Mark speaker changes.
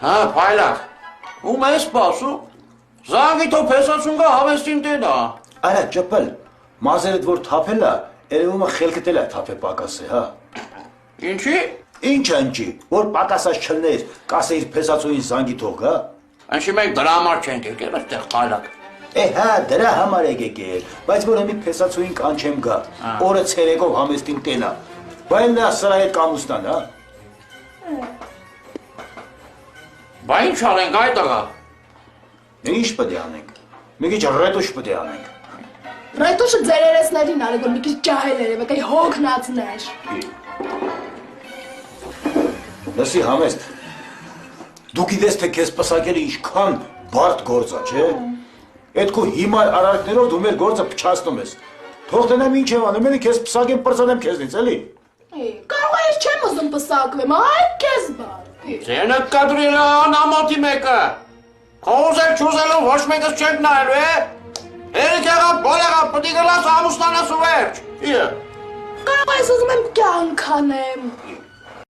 Speaker 1: Հա, փայլակ, ում ես սպասում, զանգի թո պեսացուն կա հավեստին տենա։
Speaker 2: Արա ճպել, մազերդ որ թապել է, երևում է խելքդ էլ է թապե պակաս է, հա։
Speaker 1: Ինչի։
Speaker 2: Ինչ անջի, որ պակասած չլներ, կասեիր պեսացուին զանգի թող, հա։
Speaker 1: Անշի մենք դրա համար չենք եկել այստեղ փայլակ։
Speaker 2: Հա, դրա համար եք եկել, բայց որ հիմի պեսացուին կանչեմ գա, օրը ցերեկով համեստին տենա, բայց նա սրա հետ կամուստան, հա։
Speaker 1: Բա ինչ անենք այդ աղա։
Speaker 2: Ինչ պետք է անենք, մի քիչ ռետուշ պետք է անենք։
Speaker 3: Ռետուշը ձեր երեսներին արեք, որ մի քիչ ջահել երևեք, այ հոգնածներ։
Speaker 2: Լսի համեստ, դու գիտես թե քեզ պսակելը ինչքան բարդ գործ է, չէ՞։ Այդ քո հիմար արարքներով դու մեր գործը փչացնում ես։ Թող տնեմ ինչ եմ անում, քեզ պսակեմ պրծանեմ քեզնից, էլի։
Speaker 3: Կարող ես չեմ ուզում պսակվեմ, այ քեզ բար։
Speaker 1: Ձենը կադրել է անամատի մեկը։ Խոզել չուզելով ոչ մեկս չենք նայելու, է։ Երիք եղավ, բոլ եղավ, պտի գլաս ամուստանաս ու վերջ։
Speaker 3: Կարող ես ուզում եմ կյանք անեմ։